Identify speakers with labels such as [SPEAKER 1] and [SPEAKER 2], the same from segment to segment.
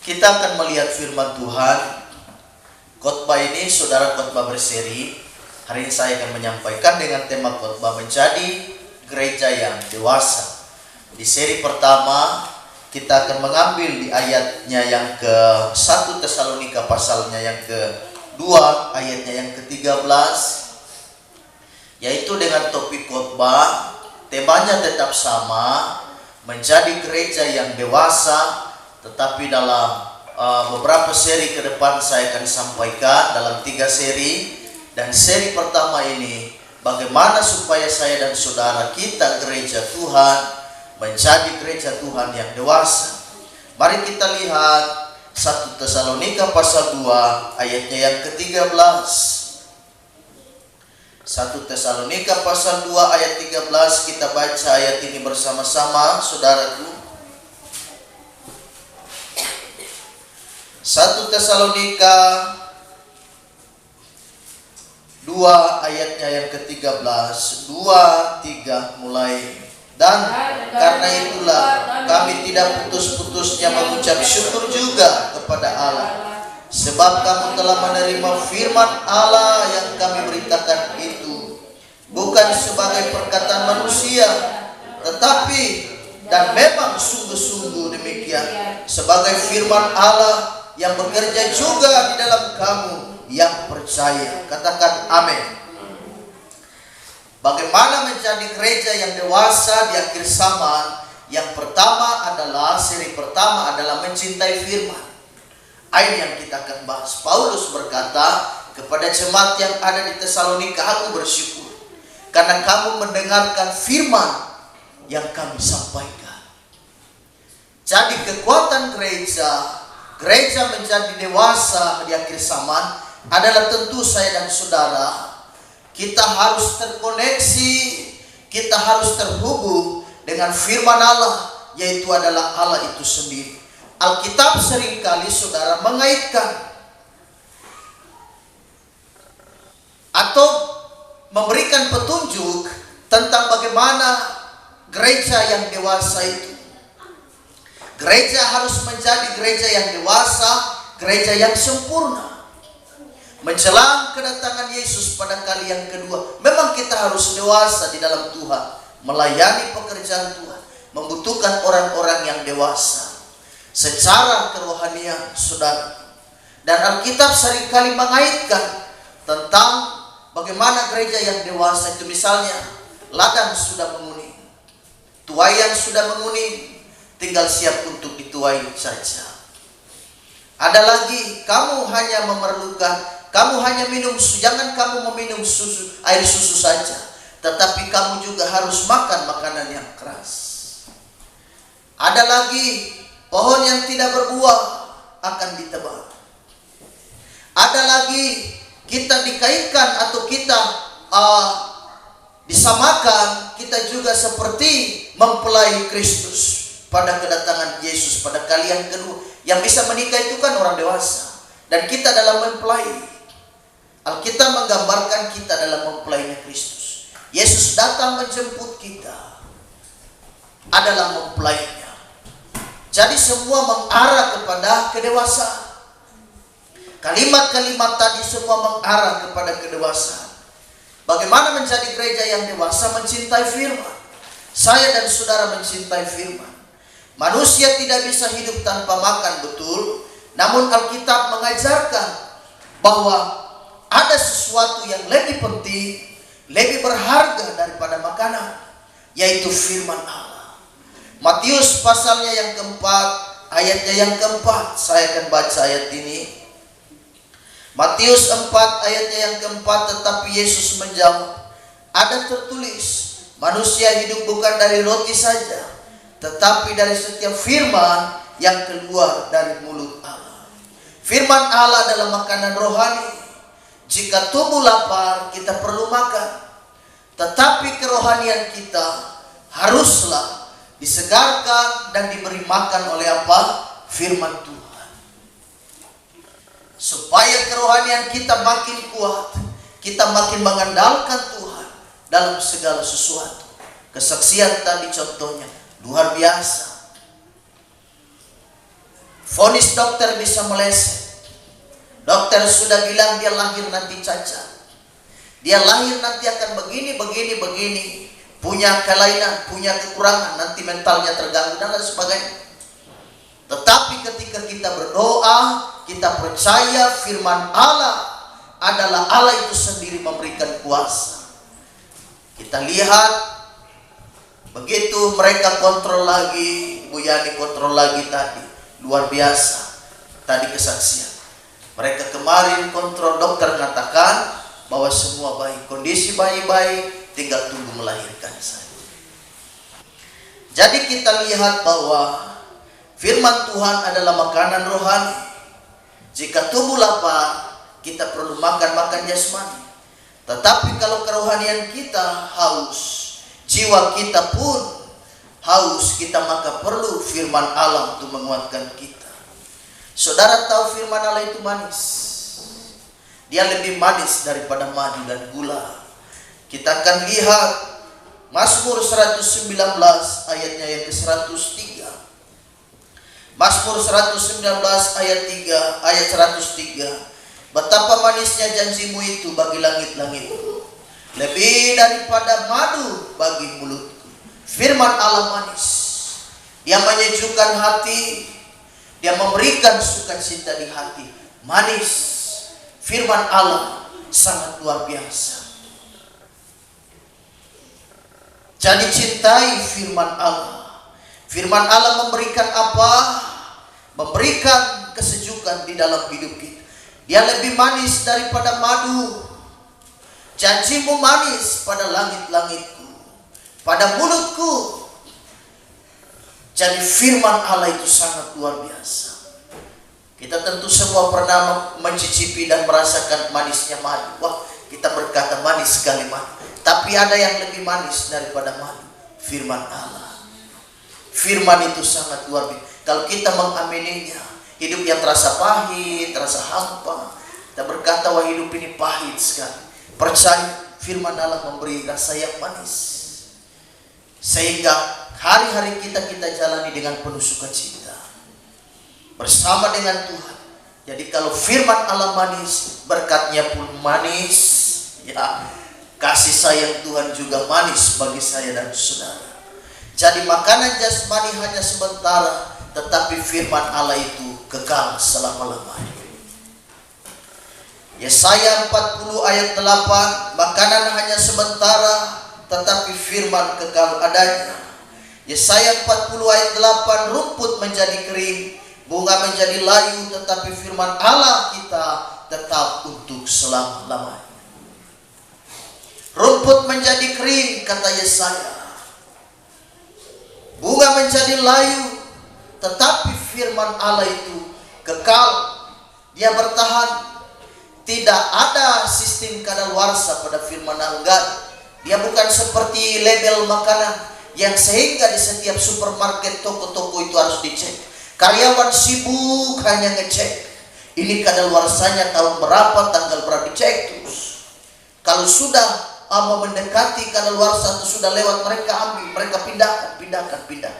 [SPEAKER 1] Kita akan melihat firman Tuhan. Khotbah ini saudara khotbah berseri. Hari ini saya akan menyampaikan dengan tema khotbah menjadi gereja yang dewasa. Di seri pertama kita akan mengambil di ayatnya yang ke 1 Tesalonika pasalnya yang ke-2 ayatnya yang ke-13, yaitu dengan topik khotbah. Temanya tetap sama, menjadi gereja yang dewasa. Tetapi dalam beberapa seri ke depan saya akan sampaikan dalam 3 seri. Dan seri pertama ini, bagaimana supaya saya dan saudara kita gereja Tuhan menjadi gereja Tuhan yang dewasa. Mari kita lihat 1 Tesalonika pasal 2 ayatnya yang ke-13. 1 Tesalonika pasal 2 ayat 13, kita baca ayat ini bersama-sama saudaraku. 1 Tesalonika 2 ayatnya yang ke-13, 2-3 mulai. Dan karena itulah kami tidak putus-putusnya mengucap syukur juga kepada Allah, sebab kamu telah menerima firman Allah yang kami beritakan itu, bukan sebagai perkataan manusia, tetapi dan memang sungguh-sungguh demikian, sebagai firman Allah yang bekerja juga di dalam kamu yang percaya. Katakan amin. Bagaimana menjadi gereja yang dewasa di akhir zaman? Yang pertama adalah, seri pertama adalah mencintai firman. Ini yang kita akan bahas. Paulus berkata kepada jemaat yang ada di Tesalonika, aku bersyukur karena kamu mendengarkan firman yang kami sampaikan. Jadi kekuatan gereja menjadi dewasa di akhir zaman adalah tentu saya dan saudara, kita harus terkoneksi, kita harus terhubung dengan firman Allah, yaitu adalah Allah itu sendiri. Alkitab seringkali saudara mengaitkan atau memberikan petunjuk tentang bagaimana gereja yang dewasa itu. Gereja harus menjadi gereja yang dewasa, gereja yang sempurna. Menjelang kedatangan Yesus pada kali yang kedua, memang kita harus dewasa di dalam Tuhan, melayani pekerjaan Tuhan, membutuhkan orang-orang yang dewasa secara kerohanian, saudara. Dan Alkitab seringkali mengaitkan tentang bagaimana gereja yang dewasa itu. Misalnya, ladang sudah menguning, tuaian sudah menguning, tinggal siap untuk dituai saja. Ada lagi, kamu hanya minum susu. Jangan kamu meminum air susu saja, tetapi kamu juga harus makan makanan yang keras. Ada lagi, pohon yang tidak berbuah akan ditebang. Ada lagi, kita dikaitkan atau kita disamakan, kita juga seperti mempelai Kristus pada kedatangan Yesus pada kali yang kedua. Yang bisa menikah itu kan orang dewasa, dan kita dalam mempelai. Alkitab menggambarkan kita dalam mempelainya Kristus. Yesus datang menjemput kita adalah mempelainya. Jadi semua mengarah kepada kedewasaan. Kalimat-kalimat tadi semua mengarah kepada kedewasaan. Bagaimana menjadi gereja yang dewasa? Mencintai firman. Saya dan saudara mencintai firman. Manusia tidak bisa hidup tanpa makan, betul. Namun Alkitab mengajarkan bahwa ada sesuatu yang lebih penting, lebih berharga daripada makanan, yaitu firman Allah. Matius pasalnya yang keempat, ayatnya yang keempat. Saya akan baca ayat ini. Matius 4 ayatnya yang keempat. Tetapi Yesus menjawab, ada tertulis, manusia hidup bukan dari roti saja, tetapi dari setiap firman yang keluar dari mulut Allah. Firman Allah adalah makanan rohani. Jika tubuh lapar, kita perlu makan. Tetapi kerohanian kita haruslah disegarkan dan diberi makan oleh apa? Firman Tuhan. Supaya kerohanian kita makin kuat, kita makin mengandalkan Tuhan dalam segala sesuatu. Kesaksian tadi contohnya luar biasa. Vonis dokter bisa meleset. Dokter sudah bilang dia lahir nanti cacat. Dia lahir nanti akan begini, punya kelainan, punya kekurangan, nanti mentalnya terganggu dan lain sebagainya. Tetapi ketika kita berdoa, kita percaya firman Allah adalah Allah itu sendiri memberikan kuasa. Kita lihat begitu mereka kontrol lagi, Bu Yani kontrol lagi tadi, luar biasa. Tadi kesaksian. Mereka kemarin kontrol, dokter mengatakan bahwa semua baik, kondisi baik-baik, tinggal tunggu melahirkan saja. Jadi kita lihat bahwa firman Tuhan adalah makanan rohani. Jika tubuh lapar, kita perlu makan jasmani. Tetapi kalau kerohanian kita haus, jiwa kita pun haus, kita maka perlu firman Allah untuk menguatkan kita. Saudara tahu firman Allah itu manis. Dia lebih manis daripada madu dan gula. Kita akan lihat Mazmur 119 ayatnya yang ke-103. Mazmur 119 ayat 103. Betapa manisnya janjimu itu bagi langit-langit, lebih daripada madu bagi mulutku. Firman Allah manis. Dia menyejukkan hati. Dia memberikan sukacita di hati. Manis. Firman Allah sangat luar biasa. Jadi cintai firman Allah. Firman Allah memberikan apa? Memberikan kesejukan di dalam hidup kita. Dia lebih manis daripada madu. Janjimu manis pada langit-langitku, pada mulutku. Jadi firman Allah itu sangat luar biasa. Kita tentu semua pernah mencicipi dan merasakan manisnya madu. Wah, kita berkata manis sekali madu. Tapi ada yang lebih manis daripada madu. Firman Allah. Firman itu sangat luar biasa. Kalau kita mengamininya, hidup yang terasa pahit, terasa hampa, kita berkata, wah hidup ini pahit sekali. Percaya, firman Allah memberi rasa yang manis. Sehingga hari-hari kita jalani dengan penuh sukacita bersama dengan Tuhan. Jadi kalau firman Allah manis, berkatnya pun manis, ya, kasih sayang Tuhan juga manis bagi saya dan saudara. Jadi makanan jasmani hanya sementara, tetapi firman Allah itu kekal selama-lamanya. Yesaya 40 ayat 8, makanan hanya sementara, tetapi firman kekal adanya. Yesaya 40 ayat 8, rumput menjadi kering, bunga menjadi layu, tetapi firman Allah kita tetap untuk selama-lamanya. Rumput menjadi kering, kata Yesaya. Bunga menjadi layu, tetapi firman Allah itu kekal. Dia bertahan. Tidak ada sistem kadaluarsa pada firman Allah. Dia bukan seperti label makanan yang sehingga di setiap supermarket, toko-toko itu harus dicek. Karyawan sibuk hanya ngecek. Ini kadaluarsanya tahun berapa, tanggal berapa, dicek terus. Kalau sudah mau mendekati kadaluarsa itu sudah lewat, mereka ambil, mereka pindahkan.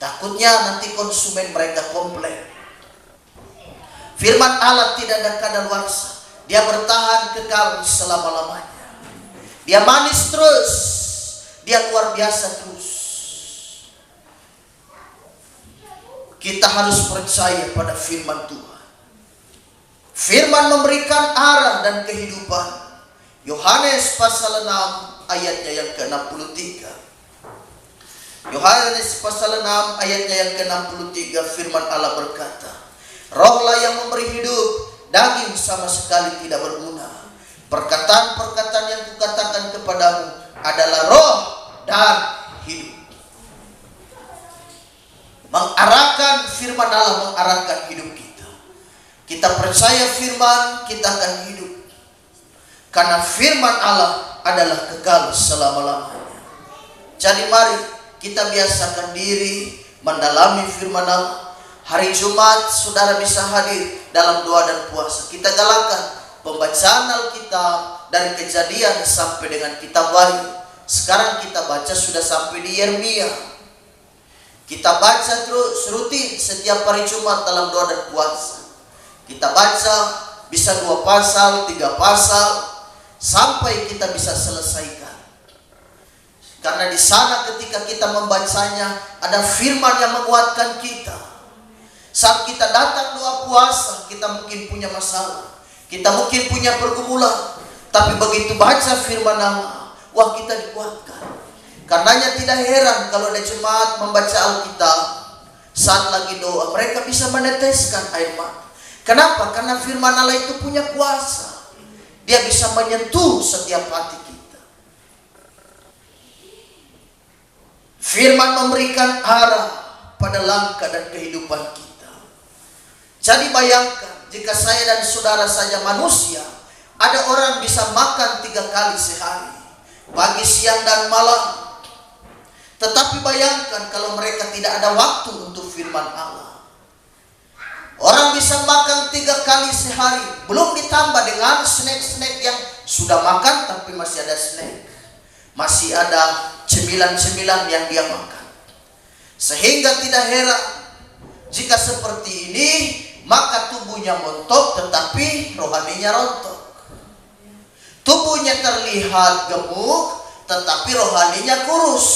[SPEAKER 1] Takutnya nanti konsumen mereka komplain. Firman Allah tidak ada kadaluarsa. Dia bertahan kekal selama-lamanya. Dia manis terus. Dia luar biasa terus. Kita harus percaya pada firman Tuhan. Firman memberikan arah dan kehidupan. Yohanes pasal 6 ayatnya yang ke-63. Yohanes pasal 6 ayatnya yang ke-63, firman Allah berkata, Rohlah yang memberi hidup, daging sama sekali tidak berguna. Perkataan-perkataan yang kukatakan kepadamu adalah roh dan hidup. Mengarahkan firman Allah, mengarahkan hidup kita. Kita percaya firman, kita akan hidup. Karena firman Allah adalah kekal selama-lamanya. Jadi mari kita biasakan diri mendalami firman Allah. Hari Jumat saudara bisa hadir dalam doa dan puasa. Kita galakan pembacaan Alkitab dari Kejadian sampai dengan kitab Wahyu. Sekarang kita baca sudah sampai di Yeremia. Kita baca terus rutin setiap hari Jumat dalam doa dan puasa. Kita baca bisa 2 pasal, 3 pasal, sampai kita bisa selesaikan. Karena di sana ketika kita membacanya ada firman yang menguatkan kita. Saat kita datang doa puasa, kita mungkin punya masalah, kita mungkin punya pergumulan, tapi begitu baca firman Allah, wah kita dikuatkan. Karenanya tidak heran kalau ada jemaat membaca Alkitab, saat lagi doa mereka bisa meneteskan air mata. Kenapa? Karena firman Allah itu punya kuasa. Dia bisa menyentuh setiap hati kita. Firman memberikan arah pada langkah dan kehidupan kita. Jadi bayangkan, jika saya dan saudara saja manusia, ada orang bisa makan 3 kali sehari, pagi, siang, dan malam. Tetapi bayangkan kalau mereka tidak ada waktu untuk firman Allah. Orang bisa makan 3 kali sehari, belum ditambah dengan snack-snack yang sudah makan tapi masih ada snack, masih ada cemilan-cemilan yang dia makan. Sehingga tidak heran jika seperti ini, maka tubuhnya montok tetapi rohaninya rontok. Tubuhnya terlihat gemuk tetapi rohaninya kurus.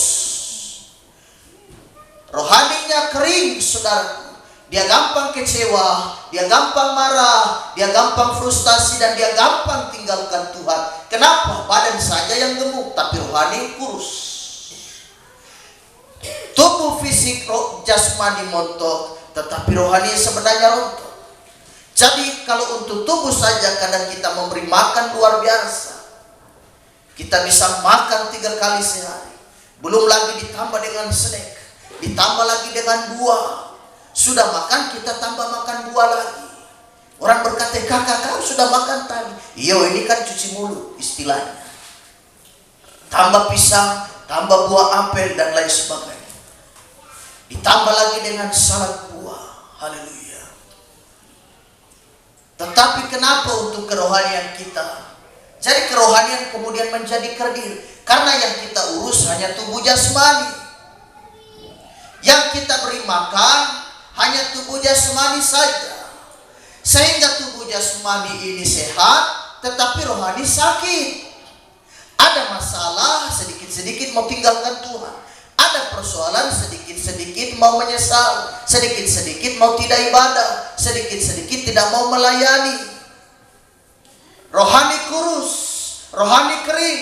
[SPEAKER 1] Rohaninya kering, saudara. Dia gampang kecewa, dia gampang marah, dia gampang frustasi, dan dia gampang tinggalkan Tuhan. Kenapa? Badan saja yang gemuk, tapi rohani kurus. Tubuh fisik jasmani montok, tetapi rohani sebenarnya rontok. Jadi kalau untuk tubuh saja kadang kita memberi makan luar biasa. Kita bisa makan 3 kali sehari, belum lagi ditambah dengan snack, ditambah lagi dengan buah. Sudah makan, kita tambah makan buah lagi. Orang berkata, kakak kau sudah makan tadi. Iya, ini kan cuci mulut istilahnya. Tambah pisang, tambah buah apel dan lain sebagainya. Ditambah lagi dengan salad buah. Haleluya. Tetapi kenapa untuk kerohanian kita? Jadi kerohanian kemudian menjadi kerdil. Karena yang kita urus hanya tubuh jasmani. Yang kita beri makan hanya tubuh jasmani saja. Sehingga tubuh jasmani ini sehat, tetapi rohani sakit. Ada masalah, sedikit-sedikit mau tinggalkan Tuhan. Ada persoalan, sedikit-sedikit mau menyesal. Sedikit-sedikit mau tidak ibadah. Sedikit-sedikit tidak mau melayani. Rohani kurus, rohani kering,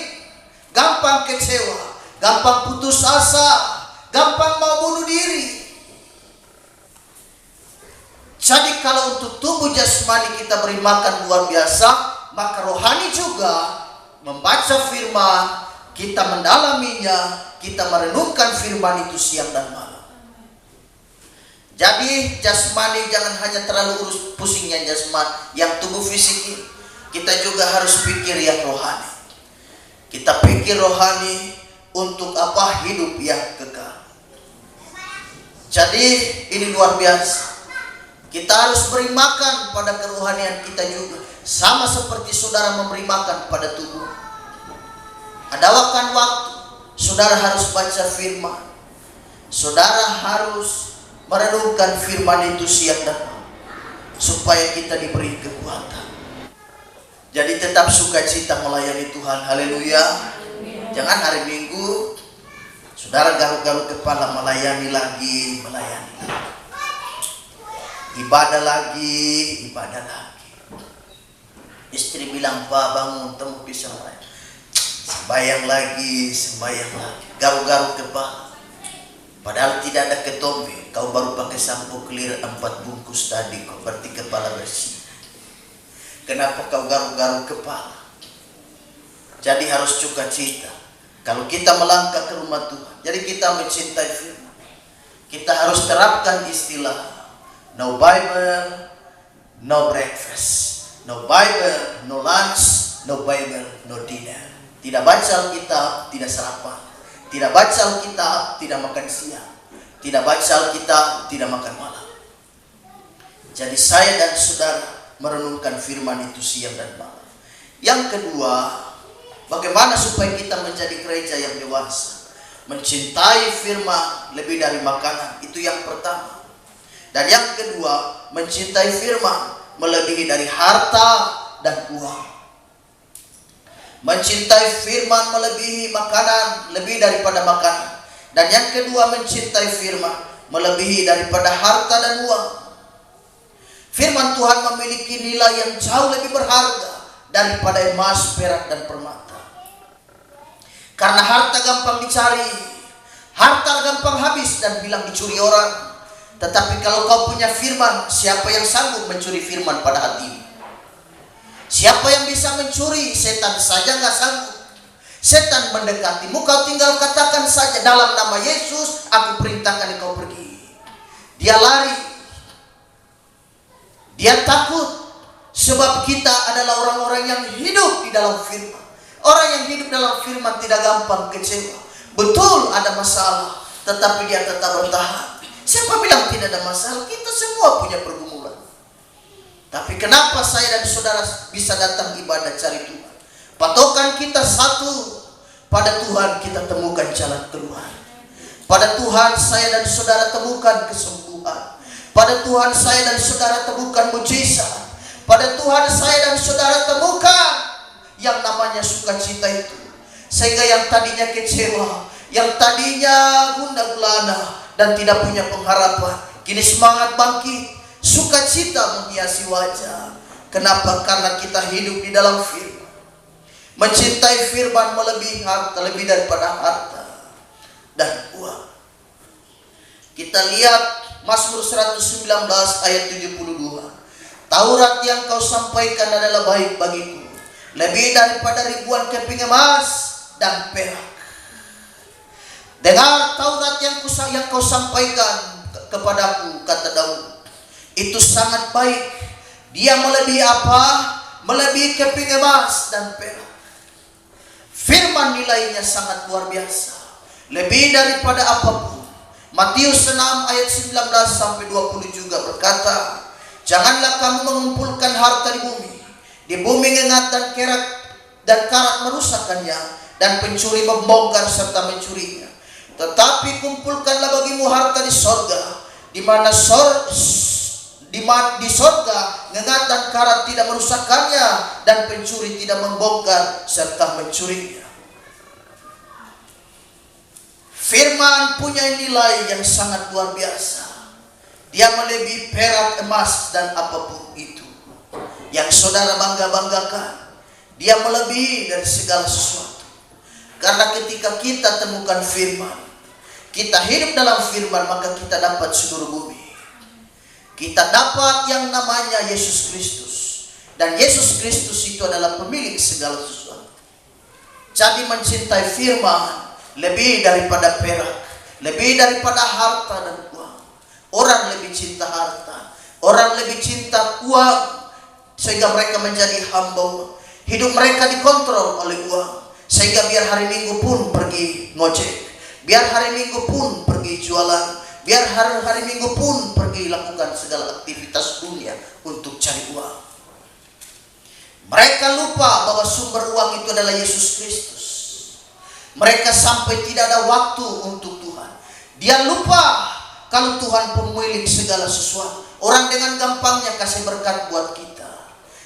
[SPEAKER 1] gampang kecewa, gampang putus asa, gampang mau bunuh diri. Jadi kalau untuk tubuh jasmani kita beri makan luar biasa, maka rohani juga membaca firman, kita mendalaminya, kita merenungkan firman itu siang dan malam. Jadi jasmani jangan hanya terlalu urus pusingnya jasmani, yang tubuh fisik ini. Kita juga harus pikir yang rohani. Kita pikir rohani untuk apa? Hidup yang kekal. Jadi ini luar biasa. Kita harus beri makan pada kerohanian kita juga, sama seperti saudara memberi makan pada tubuh. Ada waktu saudara harus baca firman. Saudara harus merenungkan firman itu siang dan malam, supaya kita diberi kekuatan. Jadi tetap sukacita melayani Tuhan. Haleluya. Jangan hari Minggu saudara garuk-garuk kepala, melayani lagi. Ibadah lagi. Istri bilang, Pak bangun, temu pisau. Sembayang lagi. Garuk-garuk kepala. Padahal tidak ada ketombe. Kau baru pakai sampo clear 4 bungkus tadi. Kau berarti kepala bersih. Kenapa kau garuk-garuk kepala? Jadi harus sukacita. Kalau kita melangkah ke rumah Tuhan, jadi kita mencintai firman. Kita harus terapkan istilah no Bible, no breakfast. No Bible, no lunch. No Bible, no dinner. Tidak baca Alkitab, tidak sarapan. Tidak baca Alkitab, tidak makan siang. Tidak baca Alkitab, tidak makan malam. Jadi saya dan saudara merenungkan firman itu siang dan malam. Yang kedua, bagaimana supaya kita menjadi gereja yang dewasa? Mencintai firman lebih dari makanan, itu yang pertama. Dan yang kedua, mencintai firman melebihi dari harta dan uang. Mencintai firman melebihi makanan, lebih daripada makanan. Dan yang kedua, mencintai firman melebihi daripada harta dan uang. Firman Tuhan memiliki nilai yang jauh lebih berharga daripada emas, perak, dan permata. Karena harta gampang dicari, harta gampang habis dan bilang dicuri orang. Tetapi kalau kau punya firman, siapa yang sanggup mencuri firman pada hatimu? Siapa yang bisa mencuri? Setan saja nggak sanggup. Setan mendekatimu, kau tinggal katakan saja, dalam nama Yesus aku perintahkan kau pergi. Dia lari, dia takut. Sebab kita adalah orang-orang yang hidup di dalam firman. Orang yang hidup dalam firman tidak gampang kecewa. Betul ada masalah, tetapi dia tetap bertahan. Siapa bilang tidak ada masalah? Kita semua punya pergumulan. Tapi kenapa saya dan saudara bisa datang ibadah cari Tuhan? Patokan kita satu, pada Tuhan kita temukan jalan keluar. Pada Tuhan saya dan saudara temukan kesembuhan. Pada Tuhan saya dan saudara temukan mujizat. Pada Tuhan saya dan saudara temukan yang namanya sukacita itu. Sehingga yang tadinya kecewa, yang tadinya gundah gulana dan tidak punya pengharapan, kini semangat bangkit, sukacita menghiasi wajah. Kenapa? Karena kita hidup di dalam firman. Mencintai firman melebihi harta, lebih daripada harta dan uang. Kita lihat Mazmur 119 ayat 72. Taurat yang kau sampaikan adalah baik bagiku, lebih daripada ribuan keping emas dan perak. Dengar Taurat yang kau sampaikan kepadaku, kata Daud, itu sangat baik. Dia melebihi apa? Melebihi keping emas dan perak. Firman nilainya sangat luar biasa, lebih daripada apapun. Matius 6 ayat 19 sampai 20 juga berkata, janganlah kamu mengumpulkan harta di bumi. Di bumi ngengat dan karat merusakkannya, dan pencuri membongkar serta mencurinya. Tetapi kumpulkanlah bagimu harta di sorga, di mana di sorga ngengat dan karat tidak merusakkannya, dan pencuri tidak membongkar serta mencurinya. Firman punya nilai yang sangat luar biasa. Dia melebihi perak, emas, dan apapun itu yang saudara bangga-banggakan. Dia melebihi dari segala sesuatu. Karena ketika kita temukan firman, kita hidup dalam firman, maka kita dapat seluruh bumi. Kita dapat yang namanya Yesus Kristus. Dan Yesus Kristus itu adalah pemilik segala sesuatu. Jadi mencintai firman lebih daripada perak, lebih daripada harta dan uang. Orang lebih cinta harta, orang lebih cinta uang, sehingga mereka menjadi hamba. Hidup mereka dikontrol oleh uang, sehingga biar hari Minggu pun pergi ngojek, biar hari Minggu pun pergi jualan, biar hari Minggu pun pergi lakukan segala aktivitas dunia untuk cari uang. Mereka lupa bahwa sumber uang itu adalah Yesus Kristus. Mereka sampai tidak ada waktu untuk Tuhan. Dia lupa kalau Tuhan pemilik segala sesuatu. Orang dengan gampangnya kasih berkat buat kita,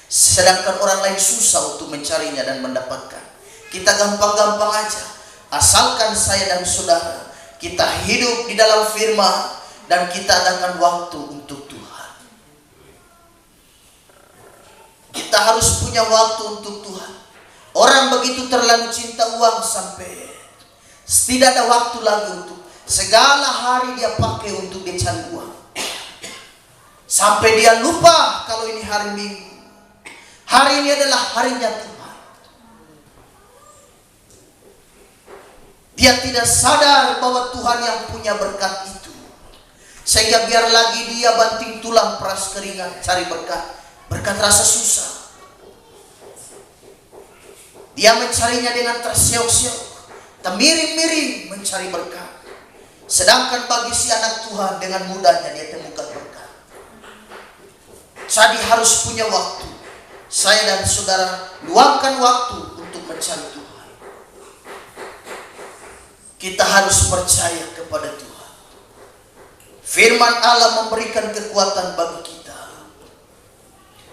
[SPEAKER 1] sedangkan orang lain susah untuk mencarinya dan mendapatkan. Kita gampang-gampang aja. Asalkan saya dan saudara kita hidup di dalam firman dan kita adakan waktu untuk Tuhan. Kita harus punya waktu untuk Tuhan. Orang begitu terlalu cinta uang sampai tidak ada waktu lagi untuk segala hari dia pakai untuk dia cari uang. Sampai dia lupa kalau ini hari Minggu. Hari ini adalah harinya Tuhan. Dia tidak sadar bahwa Tuhan yang punya berkat itu. Sehingga biar lagi dia banting tulang peras keringat cari berkat. Berkat rasa susah. Dia mencarinya dengan terseok-seok, termiring-miring mencari berkat. Sedangkan bagi si anak Tuhan dengan mudahnya dia temukan berkat. Jadi harus punya waktu. Saya dan saudara luangkan waktu untuk mencari Tuhan. kita harus percaya kepada Tuhan. Firman Allah memberikan kekuatan bagi kita.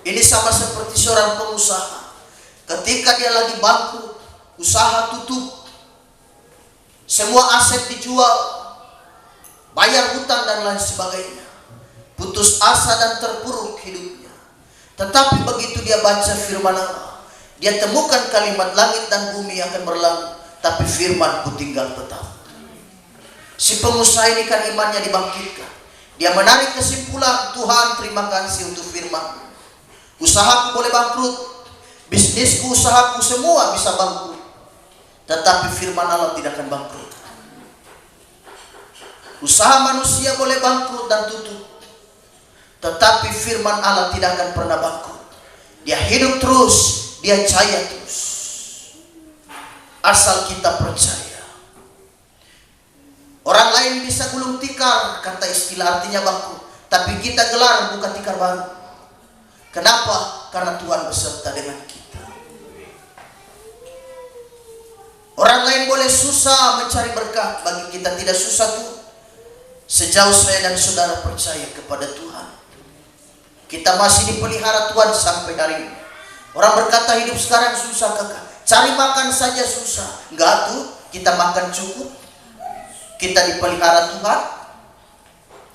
[SPEAKER 1] Ini sama seperti seorang pengusaha. Ketika dia lagi bangkrut, usaha tutup, semua aset dijual, bayar hutang dan lain sebagainya, putus asa dan terpuruk hidupnya. Tetapi begitu dia baca firman Allah, dia temukan kalimat langit dan bumi akan berlalu, tapi firman-Ku tinggal tetap. Si pengusaha ini kan imannya dibangkitkan. Dia menarik kesimpulan, Tuhan terima kasih untuk firman. Usahaku boleh bangkrut, bisnisku, usahaku semua bisa bangkrut, tetapi firman Allah tidak akan bangkrut. Usaha manusia boleh bangkrut dan tutup, tetapi firman Allah tidak akan pernah bangkrut. Dia hidup terus, dia jaya terus. Asal kita percaya. Orang lain bisa gulung tikar, kata istilah artinya bangkrut, tapi kita gelar buka tikar baru. Kenapa? Karena Tuhan beserta dengan kita. Orang lain boleh susah mencari berkah, bagi kita tidak susah tuh. Sejauh saya dan saudara percaya kepada Tuhan, kita masih dipelihara Tuhan sampai hari ini. Orang berkata hidup sekarang susah kakak, cari makan saja susah. Enggak tuh, kita makan cukup. Kita dipelihara Tuhan.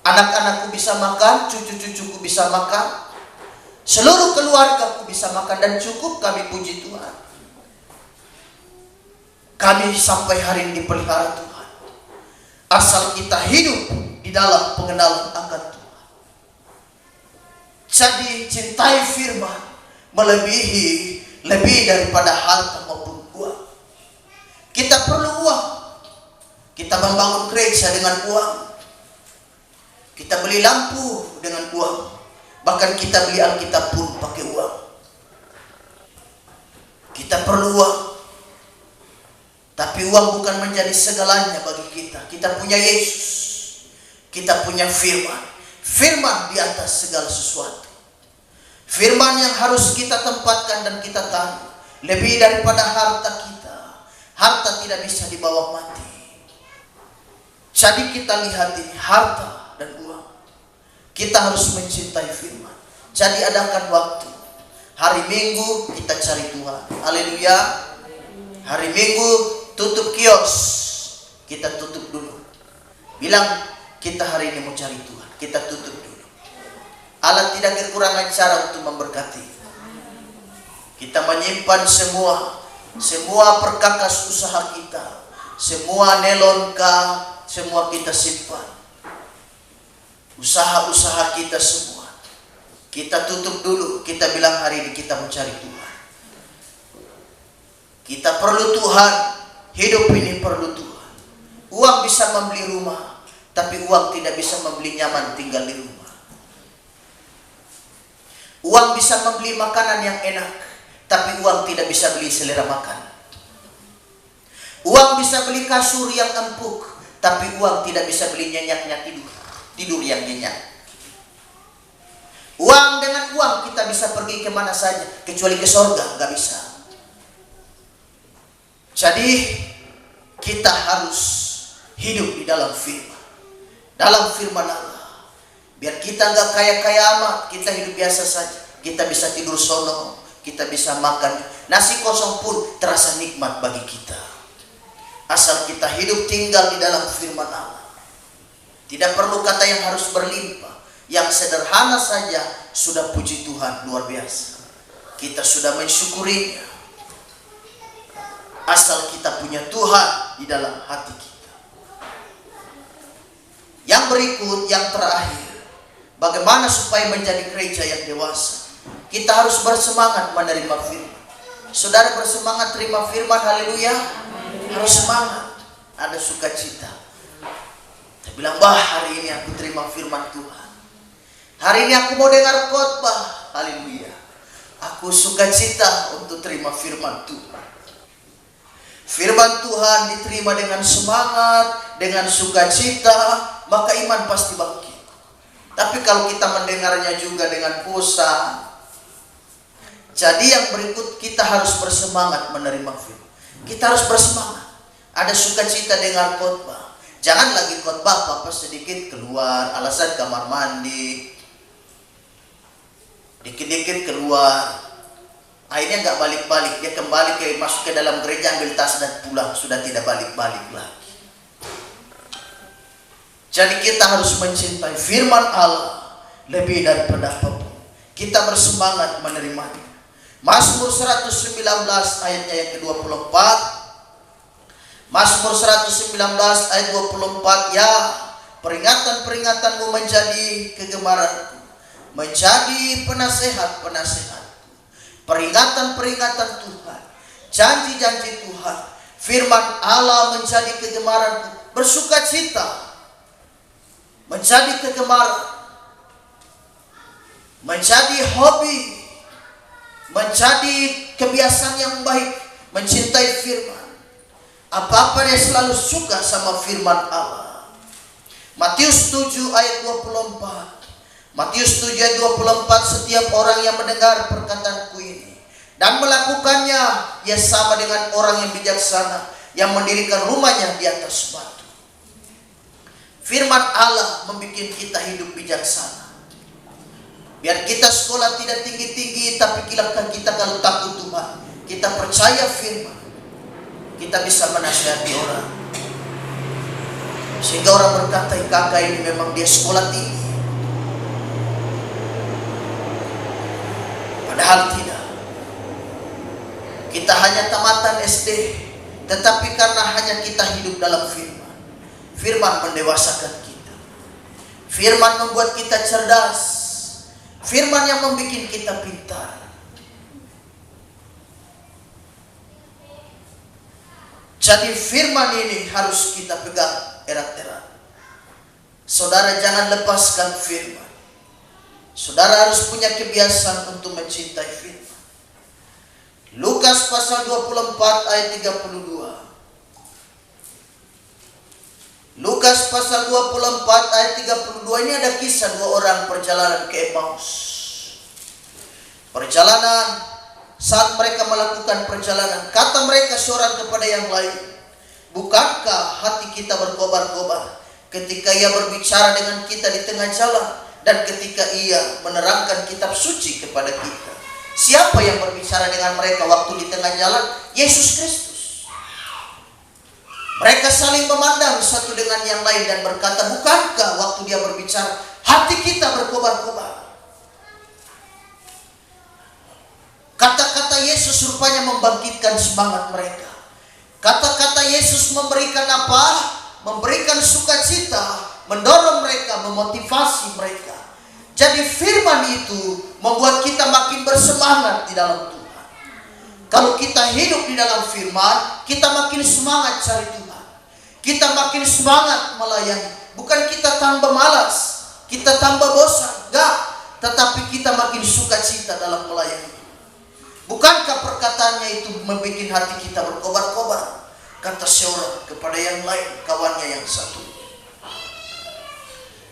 [SPEAKER 1] Anak-anakku bisa makan, cucu-cucuku bisa makan, seluruh keluargaku bisa makan dan cukup. Kami puji Tuhan. Kami sampai hari ini dipelihara Tuhan. Asal kita hidup di dalam pengenalan akan Tuhan. Jadi cintai firman lebih daripada harta maupun uang. Kita perlu uang. Kita membangun gereja dengan uang. Kita beli lampu dengan uang. Bahkan kita beli Alkitab pun pakai uang. Kita perlu uang. Tapi uang bukan menjadi segalanya bagi kita. Kita punya Yesus. Kita punya firman. Firman di atas segala sesuatu. Firman yang harus kita tempatkan dan kita tahu. Lebih daripada harta kita. Harta tidak bisa dibawa mati. Jadi kita lihat ini, harta dan uang. Kita harus mencintai firman. Jadi adakan waktu. Hari Minggu kita cari Tuhan. Haleluya. Hari Minggu tutup kios. Kita tutup dulu. Bilang kita hari ini mau cari Tuhan. Kita tutup dulu. Allah tidak kekurangan cara untuk memberkati. Kita menyimpan semua perkakas usaha kita. Semua nelonka, semua kita simpan. Usaha-usaha kita semua kita tutup dulu. Kita bilang hari ini kita mencari Tuhan. Kita perlu Tuhan. Hidup ini perlu Tuhan. Uang bisa membeli rumah, tapi uang tidak bisa membeli nyaman tinggal di rumah. Uang bisa membeli makanan yang enak, tapi uang tidak bisa beli selera makan. Uang bisa beli kasur yang empuk, tapi uang tidak bisa beli nyenyaknya tidur yang nyenyak. Uang, dengan uang kita bisa pergi kemana saja, kecuali ke sorga nggak bisa. Jadi kita harus hidup di dalam firman. Dalam firman Allah. Biar kita nggak kaya-kaya amat, kita hidup biasa saja. Kita bisa tidur sono, kita bisa makan. Nasi kosong pun terasa nikmat bagi kita. Asal kita hidup tinggal di dalam firman Allah. Tidak perlu kata yang harus berlimpah. Yang sederhana saja sudah puji Tuhan luar biasa. Kita sudah mensyukurinya. Asal kita punya Tuhan di dalam hati kita. Yang berikut, yang terakhir. Bagaimana supaya menjadi gereja yang dewasa? Kita harus bersemangat menerima firman. Saudara bersemangat terima firman, haleluya. Harus semangat, ada sukacita. Saya bilang, bah, hari ini aku terima firman Tuhan. Hari ini aku mau dengar khotbah, haleluya. Aku sukacita untuk terima firman Tuhan. Firman Tuhan diterima dengan semangat, dengan sukacita, maka iman pasti bangkit. Tapi kalau kita mendengarnya juga dengan bosan, jadi yang berikut kita harus bersemangat menerima firman. Kita harus bersemangat. ada sukacita dengar khotbah. Jangan lagi khotbah papa sedikit keluar, alasan kamar mandi, dikit-dikit keluar, akhirnya nggak balik-balik, dia kembali masuk ke dalam gereja, ambil tas dan pulang, sudah tidak balik-balik lagi. Jadi kita harus mencintai firman Allah lebih daripada apapun. Kita bersemangat menerimanya. Mazmur 119 ayatnya yang ke-24. Mazmur 119 ayat 24, ya peringatan-peringatanmu menjadi kegemaranku, menjadi penasehat-penasehatku. Peringatan-peringatan Tuhan, janji-janji Tuhan, firman Allah menjadi kegemaranku, bersukacita, menjadi kegemaran, menjadi hobi, menjadi kebiasaan yang baik, mencintai firman. Apa-apa dia selalu suka sama firman Allah. Matius 7 ayat 24. Matius 7 ayat 24, setiap orang yang mendengar perkataanku ini dan melakukannya, ia sama dengan orang yang bijaksana yang mendirikan rumahnya di atas batu. Firman Allah membuat kita hidup bijaksana. Biar kita sekolah tidak tinggi-tinggi, tapi kita kalau takut Tuhan, kita percaya firman, kita bisa menasihati orang. Sehingga orang berkata, kakak ini memang dia sekolah tinggi. Padahal tidak. Kita hanya tamatan SD, tetapi karena hanya kita hidup dalam firman, firman mendewasakan kita. Firman membuat kita cerdas. Firman yang membuat kita pintar. Jadi firman ini harus kita pegang erat-erat. Saudara jangan lepaskan firman. Saudara harus punya kebiasaan untuk mencintai firman. Lukas pasal 24 ayat 32. Lukas pasal 24 ayat 32, ini ada kisah dua orang perjalanan ke Emmaus. Perjalanan, saat mereka melakukan perjalanan, kata mereka seorang kepada yang lain, bukankah hati kita berkobar-kobar ketika ia berbicara dengan kita di tengah jalan dan ketika ia menerangkan kitab suci kepada kita? Siapa yang berbicara dengan mereka waktu di tengah jalan? Yesus Kristus. Mereka saling memandang satu dengan yang lain dan berkata, bukankah waktu dia berbicara hati kita berkobar-kobar? Kata-kata Yesus rupanya membangkitkan semangat mereka. Kata-kata Yesus memberikan apa? Memberikan sukacita, mendorong mereka, memotivasi mereka. Jadi firman itu membuat kita makin bersemangat di dalam Tuhan. Kalau kita hidup di dalam firman, kita makin semangat cari Tuhan. Kita makin semangat melayani. Bukan kita tambah malas, kita tambah bosan, enggak. Tetapi kita makin sukacita dalam melayani. Bukankah perkataannya itu membuat hati kita berkobar-kobar? Kata seorang kepada yang lain, kawannya yang satu.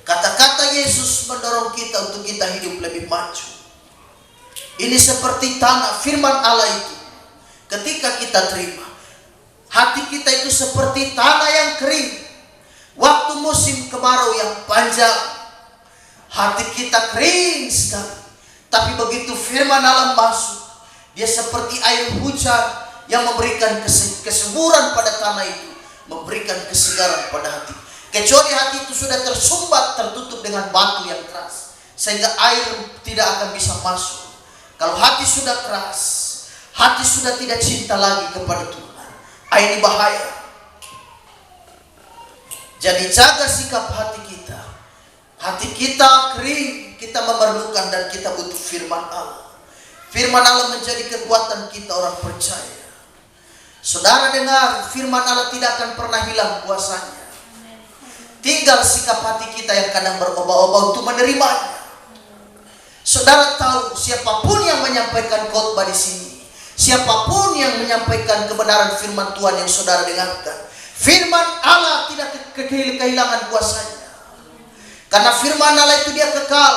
[SPEAKER 1] Kata-kata Yesus mendorong kita untuk kita hidup lebih maju. Ini seperti tanah, firman Allah itu. Ketika kita terima, hati kita itu seperti tanah yang kering. Waktu musim kemarau yang panjang, hati kita kering sekali. Tapi begitu firman Allah masuk, dia seperti air hujan yang memberikan kesuburan pada tanah itu, memberikan kesegaran pada hati. Kecuali hati itu sudah tersumbat, tertutup dengan batu yang keras, sehingga air tidak akan bisa masuk. Kalau hati sudah keras, hati sudah tidak cinta lagi kepada Tuhan, ini bahaya. Jadi jaga sikap hati kita. Hati kita kering, kita memerlukan dan kita butuh firman Allah. Firman Allah menjadi kekuatan kita orang percaya. Saudara dengar, firman Allah tidak akan pernah hilang kuasanya. Tinggal sikap hati kita yang kadang berubah-ubah untuk menerimanya. Saudara tahu, siapapun yang menyampaikan khotbah di sini, siapapun yang menyampaikan kebenaran firman Tuhan yang saudara dengarkan, firman Allah tidak kehilangan kuasanya. Karena firman Allah itu dia kekal,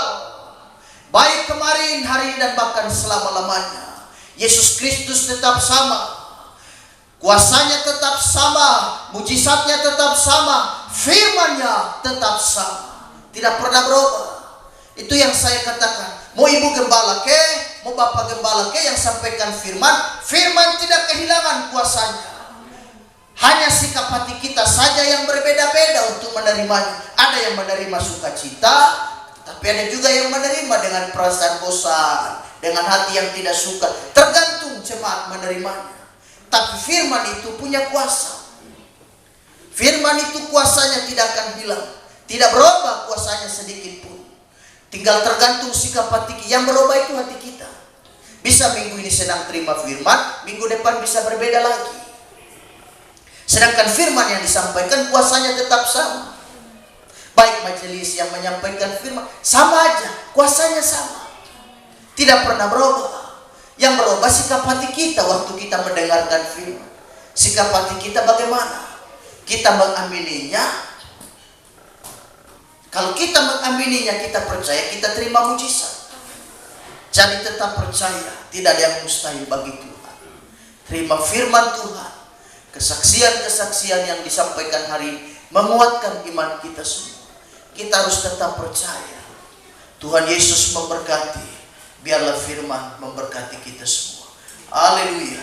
[SPEAKER 1] baik kemarin, hari ini, dan bahkan selama-lamanya. Yesus Kristus tetap sama. Kuasanya tetap sama, mujizatnya tetap sama, firman-Nya tetap sama, tidak pernah berubah. Itu yang saya katakan. Mau ibu gembala ke, mau bapak gembala ke yang sampaikan firman, firman tidak kehilangan kuasanya. Hanya sikap hati kita saja yang berbeda-beda untuk menerimanya. Ada yang menerima sukacita, tapi ada juga yang menerima dengan perasaan bosan, dengan hati yang tidak suka. Tergantung jemaat menerimanya. Tapi firman itu punya kuasa. Firman itu kuasanya tidak akan hilang, tidak berubah kuasanya sedikit pun. Tinggal tergantung sikap hati kita. Yang berubah itu hati kita. Bisa minggu ini sedang terima firman, minggu depan bisa berbeda lagi. Sedangkan firman yang disampaikan kuasanya tetap sama. Baik majelis yang menyampaikan firman, sama aja, kuasanya sama, tidak pernah berubah. Yang berubah sikap hati kita waktu kita mendengarkan firman. Sikap hati kita bagaimana? Kita mengamininya. Kalau kita mengamininya, kita percaya, kita terima mujizat. Jadi tetap percaya, tidak ada yang mustahil bagi Tuhan. Terima firman Tuhan. Kesaksian-kesaksian yang disampaikan hari ini menguatkan iman kita semua. Kita harus tetap percaya. Tuhan Yesus memberkati. Biarlah firman memberkati kita semua. Haleluya.